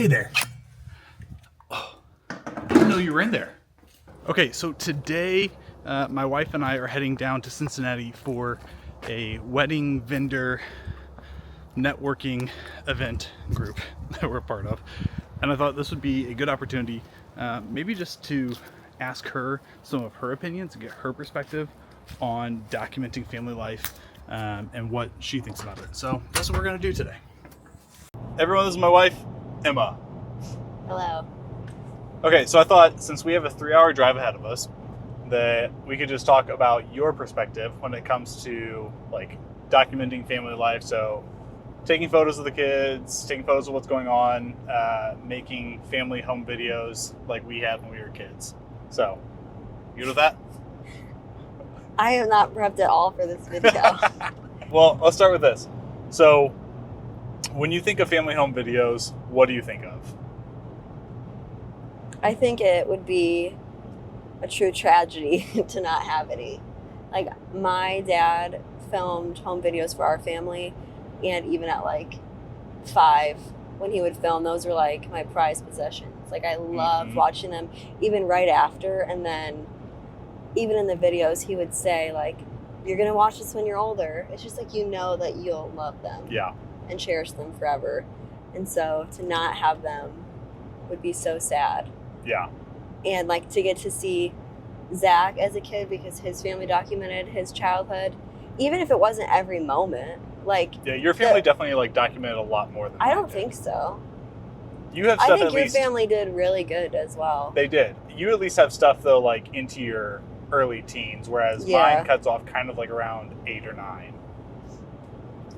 Hey there. Oh, I didn't know you were in there. Okay, so today my wife and I are heading down to Cincinnati for a wedding vendor networking event group that we're part of. And I thought this would be a good opportunity, maybe just to ask her some of her opinions and get her perspective on documenting family life and what she thinks about it. So that's what we're going to do today. Everyone, this is my wife, Emma. Hello. Okay, so I thought since we have a 3-hour drive ahead of us, that we could just talk about your perspective when it comes to like documenting family life. So taking photos of the kids, taking photos of what's going on, making family home videos like we had when we were kids. So, you good with that? I am not prepped at all for this video. Well, let's start with this. So, when you think of family home videos, what do you think of? I think it would be a true tragedy to not have any. Like, my dad filmed home videos for our family, and even at like 5, when he would film, those were like my prized possessions. Like, I loved watching them, even right after. And then even in the videos, he would say like, you're gonna watch this when you're older. It's just like, you know that you'll love them, Yeah, and cherish them forever. And so to not have them would be so sad. yeah. And like to get to see Zach as a kid, because his family documented his childhood, even if it wasn't every moment. Like, Yeah, your family definitely like documented a lot more than I mine don't did. think so. You have I stuff think at your least. family did really good as well. They did. You at least have stuff though, like into your early teens, whereas Yeah. mine cuts off kind of like around 8 or 9.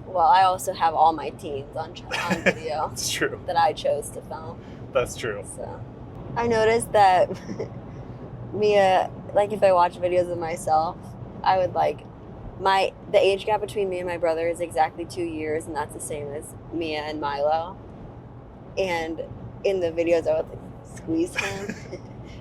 Well, I also have all my teens on video It's true. that I chose to film. That's true. So I noticed that Mia, like if I watch videos of myself, I would like the age gap between me and my brother is exactly 2 years, and that's the same as Mia and Milo. And in the videos, I would like squeeze him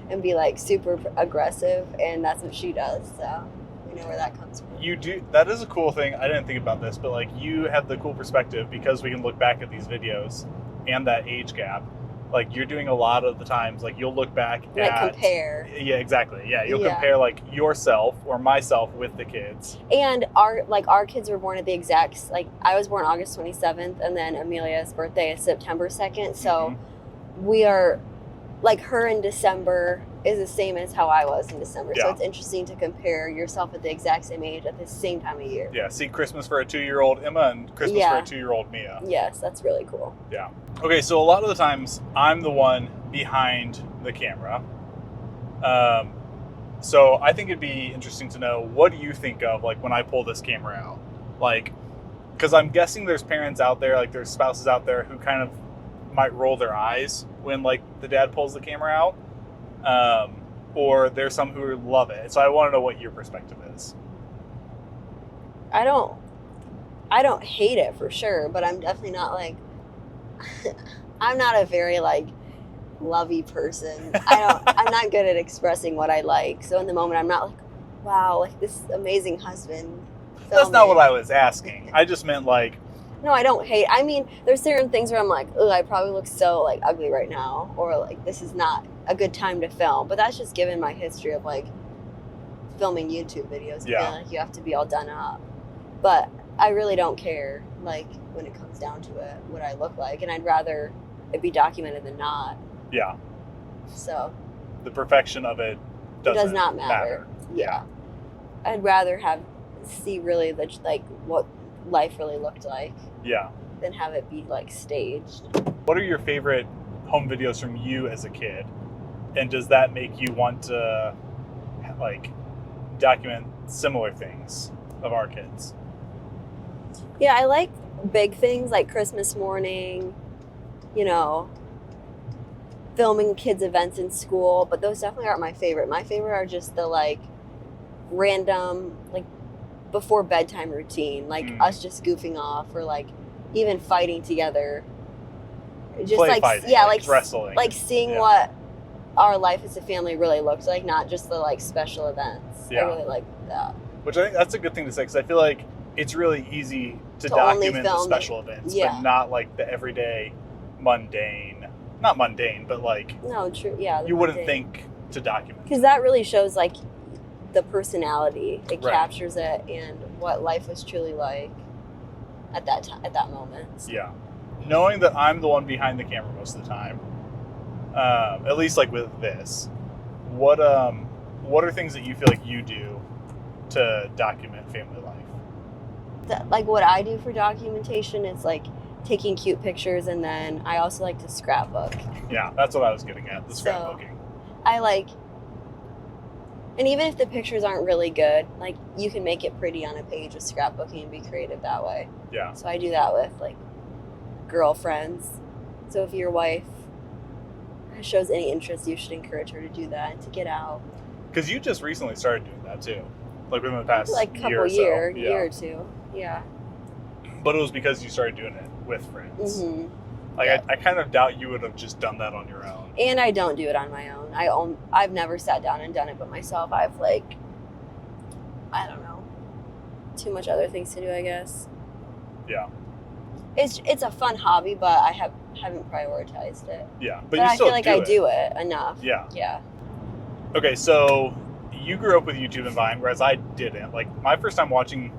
and be like super aggressive, and that's what she does. So we know where that comes from. You do. That is a cool thing. I didn't think about this, but like you have the cool perspective because we can look back at these videos and that age gap. Like you're doing a lot of the times, like you'll look back Like at compare. Yeah, exactly. Yeah, you'll Yeah. compare like yourself or myself with the kids. And our kids were born at the exact, like I was born August 27th, and then Amelia's birthday is September 2nd. So we are like, her in December is the same as how I was in December. Yeah. So it's interesting to compare yourself at the exact same age at the same time of year. Yeah, see Christmas for a 2-year-old Emma and Christmas for a 2-year-old Mia. Yes, that's really cool. Yeah. Okay, so a lot of the times I'm the one behind the camera. So I think it'd be interesting to know, what do you think of like when I pull this camera out? Like, because I'm guessing there's parents out there, like there's spouses out there who kind of might roll their eyes when like the dad pulls the camera out. Or there's some who love it. So I want to know what your perspective is. I don't hate it for sure, but I'm definitely not like I'm not a very like lovey person. I'm not good at expressing what I like. So in the moment I'm not like, wow, like this amazing husband. That's not what I was asking. I just meant like, no, I don't hate. I mean, there's certain things where I'm like, oh, I probably look so like ugly right now, or like this is not a good time to film. But that's just given my history of like filming YouTube videos. Yeah. I feel like you have to be all done up. But I really don't care, like when it comes down to it, what I look like, and I'd rather it be documented than not. yeah, So the perfection of it does not matter. Yeah. I'd rather see really like what life really looked like. Yeah. Than have it be like staged. What are your favorite home videos from you as a kid? And does that make you want to like document similar things of our kids? Yeah, I like big things like Christmas morning, filming kids' events in school, but those definitely aren't my favorite. My favorite are just the like random, like before bedtime routine, like us just goofing off, or like even fighting together. Just Play like, fighting, yeah, like like wrestling. like seeing what our life as a family really looks like, not just the like special events. Yeah. I really like that. Which I think that's a good thing to say, because I feel like it's really easy to To only document the film special events, Yeah. but not like the everyday, mundane not mundane, but like No, true. Yeah. you wouldn't think to document. Because that really shows like the personality. It Right. captures it and what life was truly like at that time, at that moment. Yeah. Knowing that I'm the one behind the camera most of the time, at least like with this, what are things that you feel like you do to document family life? Like what I do for documentation is like taking cute pictures, and then I also like to scrapbook. Yeah, that's what I was getting at, the So- scrapbooking. I like, and even if the pictures aren't really good, like you can make it pretty on a page with scrapbooking and be creative that way. Yeah. So I do that with like girlfriends. So if your wife shows any interest, you should encourage her to do that and to get out. Because you just recently started doing that too. Like within the past Like year or so. year Yeah. or two. Yeah. But it was because you started doing it with friends. hmm Like Yeah. I kind of doubt you would have just done that on your own. And I don't do it on my own. I've never sat down and done it by myself. I've like, I don't know, too much other things to do, I guess. Yeah. It's a fun hobby, but I haven't prioritized it. Yeah. But you I still feel like do I it. do it enough. Yeah. Yeah. Okay, so you grew up with YouTube and Vine, whereas I didn't. Like my first time watching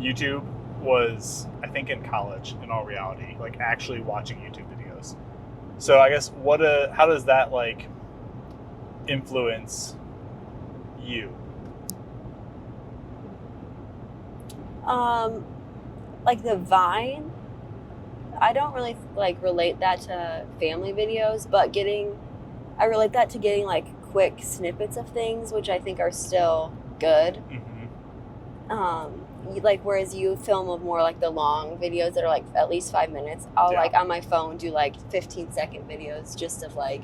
YouTube was, I think, in college. In all reality, like actually watching YouTube videos. So I guess how does that like influence you? Like the Vine, I don't really like relate that to family videos, but I relate that to getting like quick snippets of things, which I think are still good. Mm-hmm. Like whereas you film of more like the long videos that are like at least 5 minutes, I'll Yeah. like on my phone do like 15-second videos just of like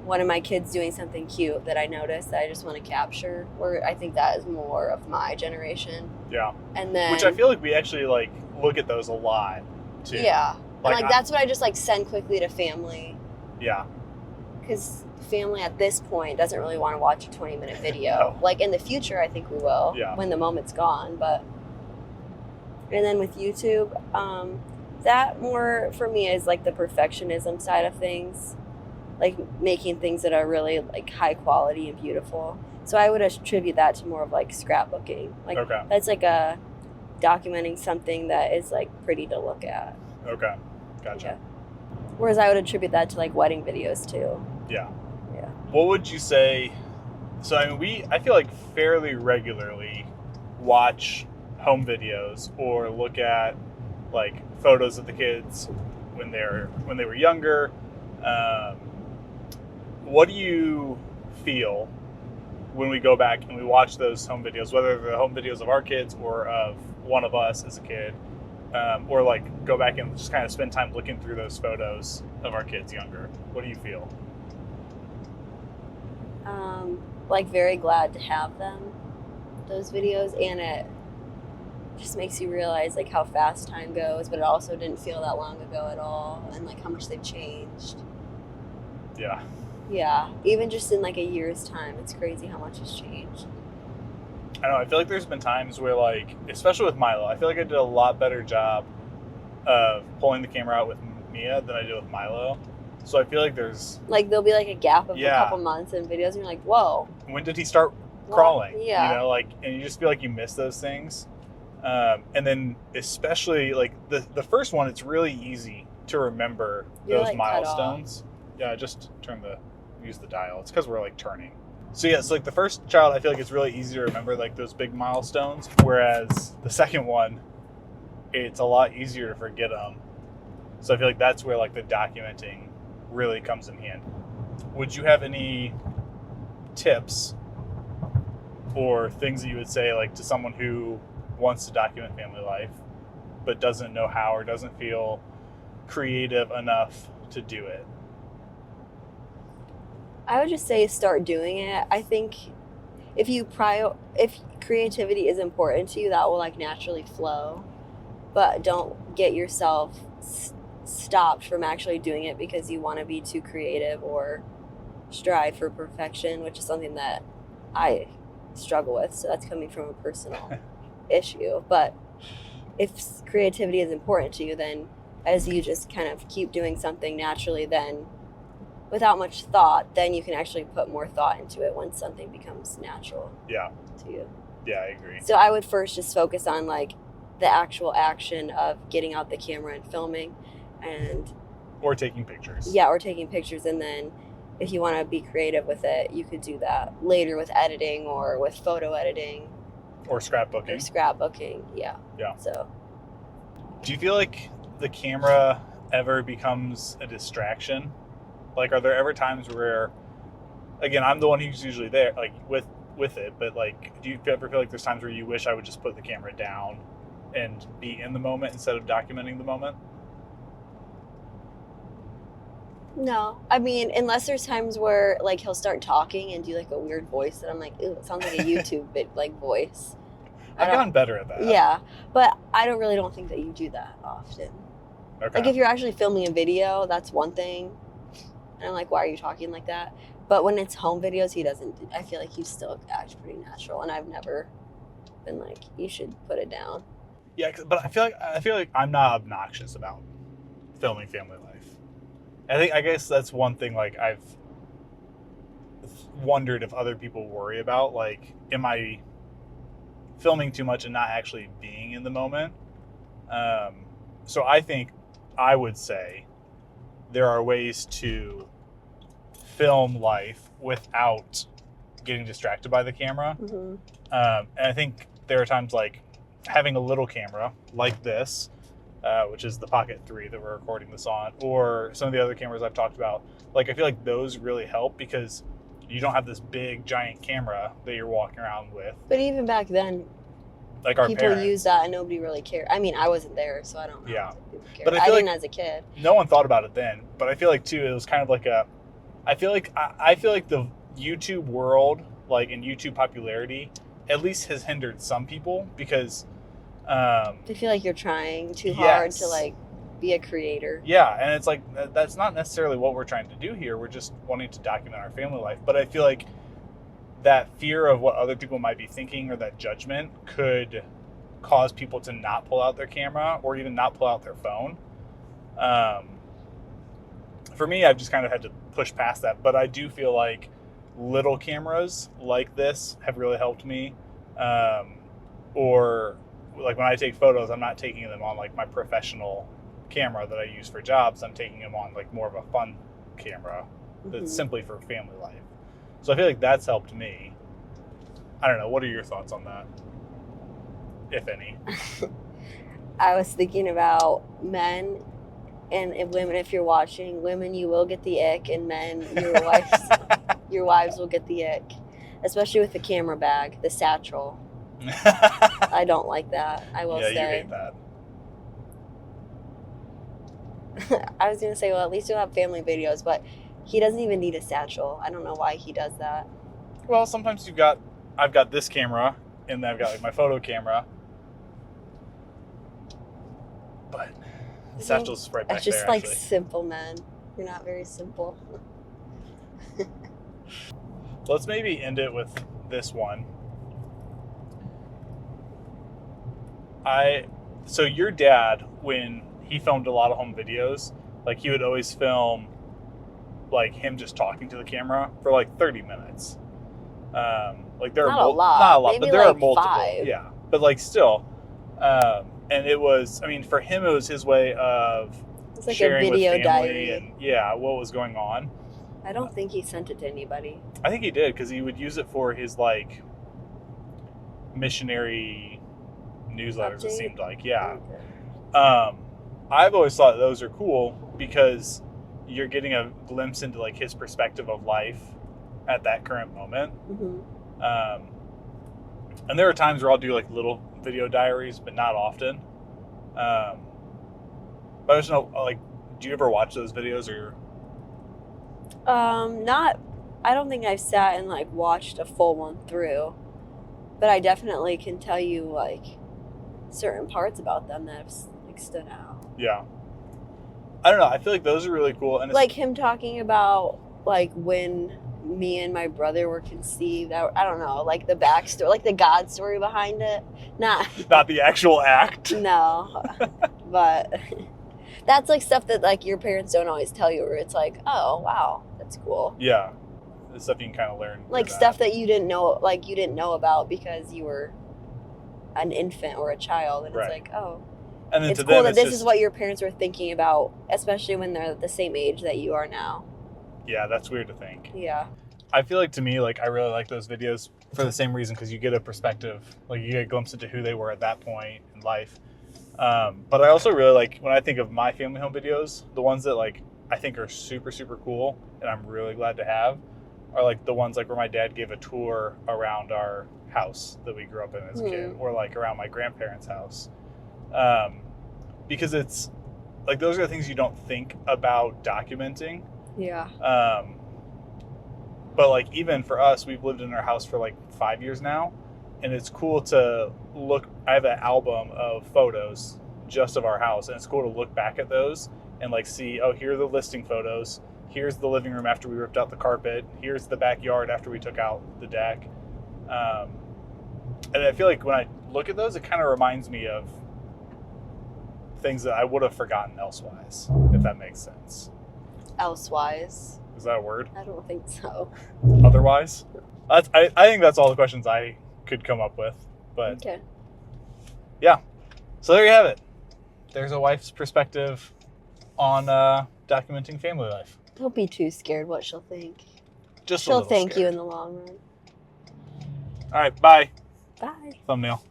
one of my kids doing something cute that I noticed that I just want to capture. Where I think that is more of my generation. Yeah. And then Which I feel like we actually like look at those a lot too. yeah, Like, and like that's what I just like send quickly to family, Yeah. because family at this point doesn't really want to watch a 20-minute video. No. Like in the future, I think we will Yeah. when the moment's gone. But and then with YouTube, that more for me is like the perfectionism side of things, like making things that are really like high quality and beautiful. So I would attribute that to more of like scrapbooking. Like Okay. that's like a documenting something that is like pretty to look at. Okay. Gotcha. Yeah. Whereas I would attribute that to like wedding videos too. Yeah. Yeah. What would you say? So I mean, I feel like fairly regularly watch home videos or look at like photos of the kids when they were younger. What do you feel when we go back and we watch those home videos, whether they're home videos of our kids or of one of us as a kid, or like go back and just kind of spend time looking through those photos of our kids younger? What do you feel? Like very glad to have them, those videos, and it just makes you realize like how fast time goes, but it also didn't feel that long ago at all, and like how much they've changed. Yeah. Yeah, even just in like a year's time, it's crazy how much has changed. I don't know. I feel like there's been times where, like, especially with Milo, I feel like I did a lot better job of pulling the camera out with Mia than I did with Milo. So I feel like there's, Like there'll be like a gap of Yeah. a couple months in videos, and you're like, whoa. when did he start Well, crawling? yeah. You know, like, and you just feel like you miss those things. And then especially like the first one, it's really easy to remember You're, those like, cut off. milestones. Yeah, just use the dial. It's because we're like turning. So yeah, so like the first child, I feel like it's really easy to remember like those big milestones. Whereas the second one, it's a lot easier to forget them. So I feel like that's where like the documenting really comes in hand. Would you have any tips or things that you would say like to someone who wants to document family life but doesn't know how or doesn't feel creative enough to do it? I would just say start doing it. I think if creativity is important to you, that will like naturally flow. But don't get yourself stopped from actually doing it because you want to be too creative or strive for perfection, which is something that I struggle with. So that's coming from a personal issue. But if creativity is important to you, then as you just kind of keep doing something naturally, then without much thought, then you can actually put more thought into it once something becomes natural Yeah. to you. Yeah, I agree. So I would first just focus on like the actual action of getting out the camera and filming, and Or taking pictures. yeah, or taking pictures, and then if you want to be creative with it, you could do that later with editing or with photo editing Or scrapbooking. or scrapbooking. Yeah. Yeah. So Do you feel like the camera ever becomes a distraction? Like, are there ever times where, again, I'm the one who's usually there, like with it, but like, do you ever feel like there's times where you wish I would just put the camera down and be in the moment instead of documenting the moment? no, I mean, unless there's times where like he'll start talking and do like a weird voice, and I'm like, ew, it sounds like a YouTube bit like voice. I've gotten better at that. Yeah, but I don't think that you do that often. Okay. Like if you're actually filming a video, that's one thing. And I'm like, why are you talking like that? But when it's home videos, he doesn't. I feel like he still acts pretty natural, and I've never been like, you should put it down. Yeah, but I feel like I'm not obnoxious about filming family life. I guess that's one thing, like, I've wondered if other people worry about, like, am I filming too much and not actually being in the moment? So I think I would say there are ways to film life without getting distracted by the camera. Mm-hmm. And I think there are times like having a little camera like this, which is the Pocket 3 that we're recording this on, or some of the other cameras I've talked about. Like, I feel like those really help because you don't have this big giant camera that you're walking around with. But even back then, Like our people parents. used that and nobody really cared. I mean, I wasn't there, so I don't know. Yeah. If people cared. But I I feel didn't like- as a kid. No one thought about it then, but I feel like too it was kind of like I feel like the YouTube world, like, in YouTube popularity, at least has hindered some people because I feel like you're trying too hard to Yes. like be a creator. yeah, and it's like that's not necessarily what we're trying to do here. We're just wanting to document our family life, but I feel like that fear of what other people might be thinking or that judgment could cause people to not pull out their camera or even not pull out their phone. For me, I've just kind of had to push past that, but I do feel like little cameras like this have really helped me. Or like when I take photos, I'm not taking them on like my professional camera that I use for jobs. I'm taking them on like more of a fun camera that's Mhm. simply for family life. So I feel like that's helped me. I don't know. What are your thoughts on that? If any. I was thinking about men and women. If you're watching, women, you will get the ick, and men, your wives will get the ick, especially with the camera bag, the satchel. I don't like that. I will Yeah, you say. hate that. I was gonna say, well, at least you'll have family videos, but he doesn't even need a satchel. I don't know why he does that. Well, sometimes I've got this camera, and then I've got like my photo camera. But the satchel's right back It's just there, like actually. simple men. You're not very simple. Let's maybe end it with this one. So your dad, when he filmed a lot of home videos, like he would always film like him just talking to the camera for like 30 minutes. Like there Not are a lot. not a lot, Maybe but there are like multiple. 5. Yeah, but like still, and it was. I mean, for him, it was his way of It's like a sharing video with family diary. and yeah, what was going on. I don't think he sent it to anybody. I think he did because he would use it for his like missionary newsletters. It Update? seemed like, yeah. Okay. I've always thought those are cool because you're getting a glimpse into like his perspective of life at that current moment. Mhm. And there are times where I'll do like little video diaries, but not often. But I just know, like, do you ever watch those videos or? Not. I don't think I've sat and like watched a full one through, but I definitely can tell you like certain parts about them that have like stood out. Yeah. I don't know. I feel like those are really cool. And it's, Like him talking about like when me and my brother were conceived. I don't know, like the backstory, like the God story behind it. Not not the actual act. no, but that's like stuff that like your parents don't always tell you. Where it's like, oh wow, That's cool. Yeah. The stuff you can kind of learn. Like stuff that you didn't know about because you were an infant or a child, and it's like, oh, and then it's to cool them, that it's this is what your parents were thinking about, especially when they're the same age that you are now. Yeah, that's weird to think. Yeah. I feel like, to me, like, I really like those videos for the same reason, because you get a perspective, like, you get a glimpse into who they were at that point in life. But I also really like, when I think of my family home videos, the ones that, like, I think are super, super cool, and I'm really glad to have, are, like, the ones, like, where my dad gave a tour around our house that we grew up in as a kid, or, like, around my grandparents' house. Because it's, like, those are the things you don't think about documenting. Yeah. But, like, even for us, we've lived in our house for, like, 5 years now. And it's cool to look. I have an album of photos just of our house. And it's cool to look back at those and, like, see, oh, here are the listing photos. Here's the living room after we ripped out the carpet. Here's the backyard after we took out the deck. And I feel like when I look at those, it kind of reminds me of things that I would have forgotten elsewise, if that makes sense. Elsewise? Is that a word? I don't think so. Otherwise? I think that's all the questions I could come up with. But okay. Yeah. So there you have it. There's a wife's perspective on documenting family life. Don't be too scared what she'll think. Just she'll a little thank scared. you in the long run. All right. Bye. Bye. Thumbnail.